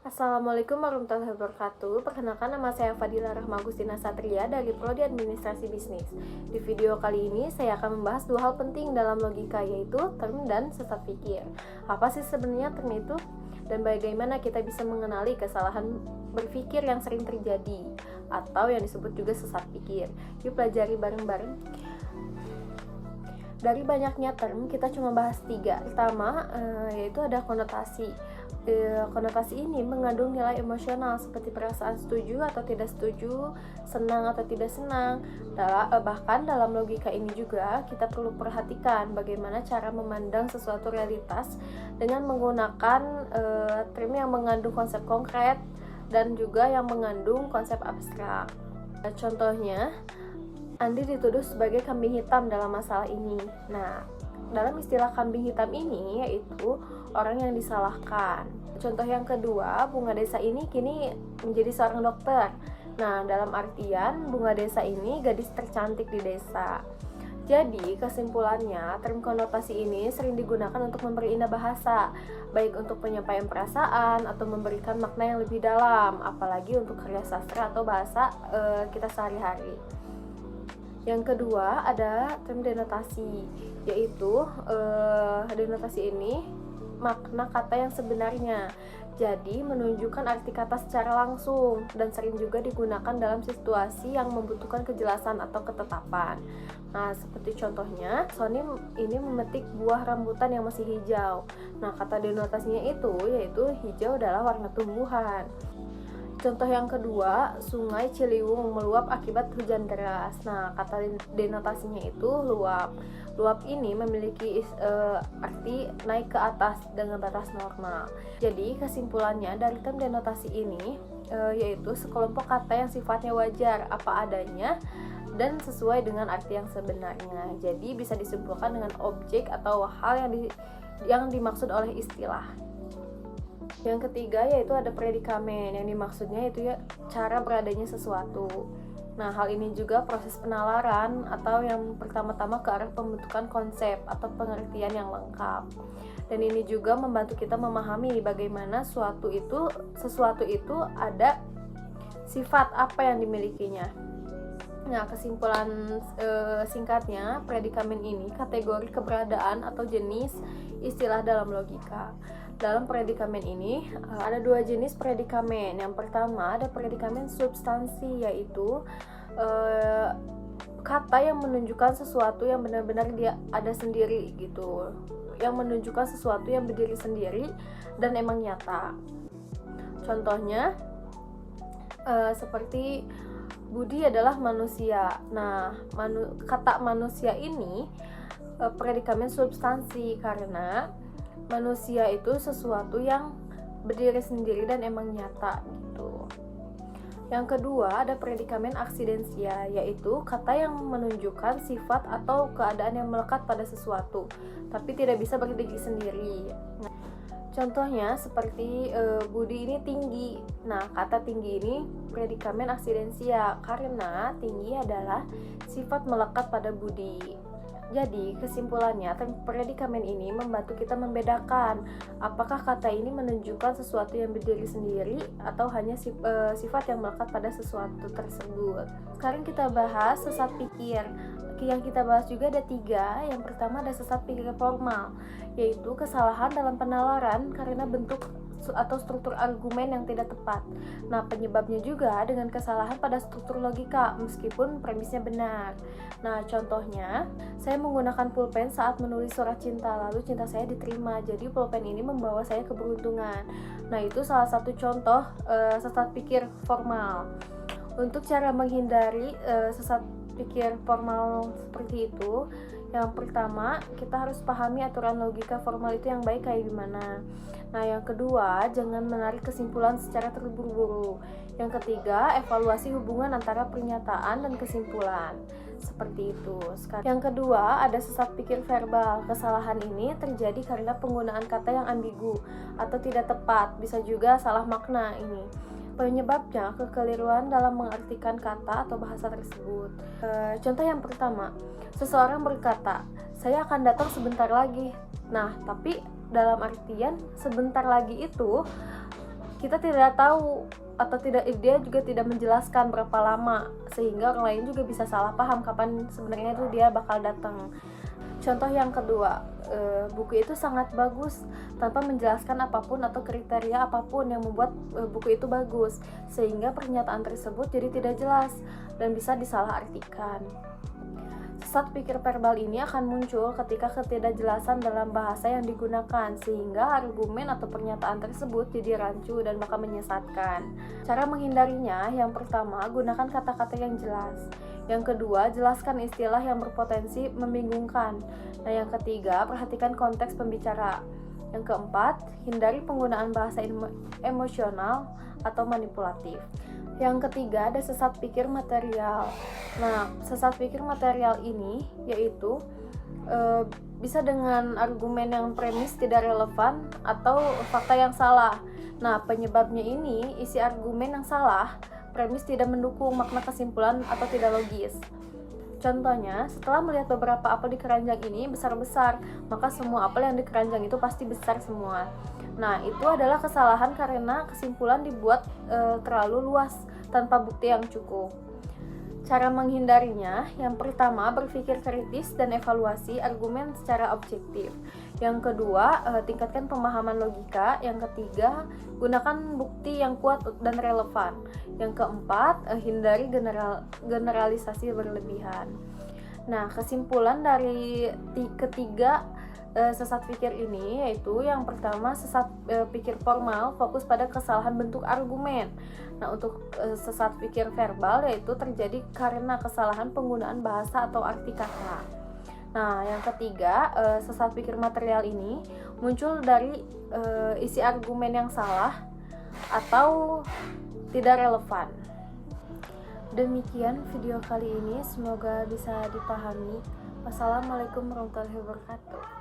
Assalamualaikum warahmatullahi wabarakatuh. Perkenalkan, nama saya Fadila Rahma Agustina Satria dari Prodi Administrasi Bisnis. Di video kali ini saya akan membahas dua hal penting dalam logika, yaitu term dan sesat pikir. Apa sih sebenarnya term itu? Dan bagaimana kita bisa mengenali kesalahan berpikir yang sering terjadi atau yang disebut juga sesat pikir? Yuk pelajari bareng-bareng. Dari banyaknya term, kita cuma bahas 3. Pertama, yaitu ada konotasi. Konotasi ini mengandung nilai emosional seperti perasaan setuju atau tidak setuju, senang atau tidak senang. Bahkan dalam logika ini juga kita perlu perhatikan bagaimana cara memandang sesuatu realitas dengan menggunakan term yang mengandung konsep konkret dan juga yang mengandung konsep abstrak. Contohnya, Andi dituduh sebagai kambing hitam dalam masalah ini. Nah, dalam istilah kambing hitam ini yaitu orang yang disalahkan. Contoh yang kedua, Bunga Desa ini kini menjadi seorang dokter. Nah, dalam artian Bunga Desa ini gadis tercantik di desa. Jadi, kesimpulannya, term konotasi ini sering digunakan untuk memperindah bahasa, baik untuk penyampaian perasaan atau memberikan makna yang lebih dalam, apalagi untuk karya sastra atau bahasa kita sehari-hari. Yang kedua ada term denotasi, yaitu denotasi ini makna kata yang sebenarnya, jadi menunjukkan arti kata secara langsung dan sering juga digunakan dalam situasi yang membutuhkan kejelasan atau ketetapan. Nah, seperti contohnya, Sony ini memetik buah rambutan yang masih hijau. Nah, kata denotasinya itu yaitu hijau adalah warna tumbuhan. Contoh yang kedua, Sungai Ciliwung meluap akibat hujan deras. Nah, kata denotasinya itu luap. Luap ini memiliki arti naik ke atas dengan batas normal. Jadi, kesimpulannya dari term denotasi ini yaitu sekelompok kata yang sifatnya wajar, apa adanya, dan sesuai dengan arti yang sebenarnya. Jadi, bisa disimpulkan dengan objek atau hal yang dimaksud oleh istilah. Yang ketiga yaitu ada predikamen, yang dimaksudnya itu ya cara beradanya sesuatu. Nah, hal ini juga proses penalaran atau yang pertama-tama ke arah pembentukan konsep atau pengertian yang lengkap. Dan ini juga membantu kita memahami bagaimana sesuatu itu ada sifat apa yang dimilikinya. Nah, kesimpulan singkatnya, predikamen ini kategori keberadaan atau jenis istilah dalam logika. Dalam predikamen ini ada 2 jenis predikamen. Yang pertama ada predikamen substansi, yaitu kata yang menunjukkan sesuatu yang benar-benar dia ada sendiri gitu, yang menunjukkan sesuatu yang berdiri sendiri dan emang nyata. Contohnya seperti Budi adalah manusia. Nah, kata manusia ini predikamen substansi karena manusia itu sesuatu yang berdiri sendiri dan emang nyata gitu. Yang kedua ada predikamen aksidensia, yaitu kata yang menunjukkan sifat atau keadaan yang melekat pada sesuatu tapi tidak bisa berdiri sendiri. Nah, contohnya seperti Budi ini tinggi. Nah, kata tinggi ini predikamen aksidensia karena tinggi adalah sifat melekat pada Budi. Jadi, kesimpulannya, predikamen ini membantu kita membedakan apakah kata ini menunjukkan sesuatu yang berdiri sendiri atau hanya sifat yang melekat pada sesuatu tersebut. Sekarang kita bahas sesat pikir. Yang kita bahas juga ada 3. Yang pertama ada sesat pikir formal, yaitu kesalahan dalam penalaran karena bentuk atau struktur argumen yang tidak tepat. Nah, penyebabnya juga dengan kesalahan pada struktur logika meskipun premisnya benar. Nah, contohnya, saya menggunakan pulpen saat menulis surat cinta, lalu cinta saya diterima. Jadi pulpen ini membawa saya keberuntungan. Nah, itu salah satu contoh sesat pikir formal. Untuk cara menghindari sesat pikir formal seperti itu, yang pertama, kita harus pahami aturan logika formal itu yang baik kayak gimana. Nah, yang kedua, jangan menarik kesimpulan secara terburu-buru. Yang ketiga, evaluasi hubungan antara pernyataan dan kesimpulan. Seperti itu. Yang kedua, ada sesat pikir verbal. Kesalahan ini terjadi karena penggunaan kata yang ambigu atau tidak tepat, bisa juga salah makna ini. Penyebabnya kekeliruan dalam mengartikan kata atau bahasa tersebut. Contoh yang pertama, seseorang berkata, "Saya akan datang sebentar lagi." Nah, tapi dalam artian sebentar lagi itu kita tidak tahu atau dia juga tidak menjelaskan berapa lama, sehingga orang lain juga bisa salah paham kapan sebenarnya itu dia bakal datang. Contoh yang kedua, buku itu sangat bagus tanpa menjelaskan apapun atau kriteria apapun yang membuat buku itu bagus, sehingga pernyataan tersebut jadi tidak jelas dan bisa disalahartikan. Sesat pikir verbal ini akan muncul ketika ketidakjelasan dalam bahasa yang digunakan, sehingga argumen atau pernyataan tersebut jadi rancu dan bakal menyesatkan. Cara menghindarinya, yang pertama, gunakan kata-kata yang jelas. Yang kedua, jelaskan istilah yang berpotensi membingungkan. Nah, yang ketiga, perhatikan konteks pembicara. Yang keempat, hindari penggunaan bahasa emosional atau manipulatif. Yang ketiga, ada sesat pikir material. Nah, sesat pikir material ini yaitu bisa dengan argumen yang premis tidak relevan atau fakta yang salah. Nah, penyebabnya ini isi argumen yang salah, premis tidak mendukung makna kesimpulan atau tidak logis. Contohnya, setelah melihat beberapa apel di keranjang ini besar-besar, maka semua apel yang di keranjang itu pasti besar semua. Nah, itu adalah kesalahan karena kesimpulan dibuat terlalu luas tanpa bukti yang cukup. Cara menghindarinya, yang pertama, berpikir kritis dan evaluasi argumen secara objektif. Yang kedua, tingkatkan pemahaman logika. Yang ketiga, gunakan bukti yang kuat dan relevan. Yang keempat, hindari generalisasi berlebihan. Nah, kesimpulan dari ketiga sesat pikir ini yaitu yang pertama, sesat pikir formal fokus pada kesalahan bentuk argumen. Nah, untuk sesat pikir verbal yaitu terjadi karena kesalahan penggunaan bahasa atau arti kata. Nah, yang ketiga, sesat pikir material ini muncul dari isi argumen yang salah atau tidak relevan. Demikian video kali ini, semoga bisa dipahami. Wassalamualaikum warahmatullahi wabarakatuh.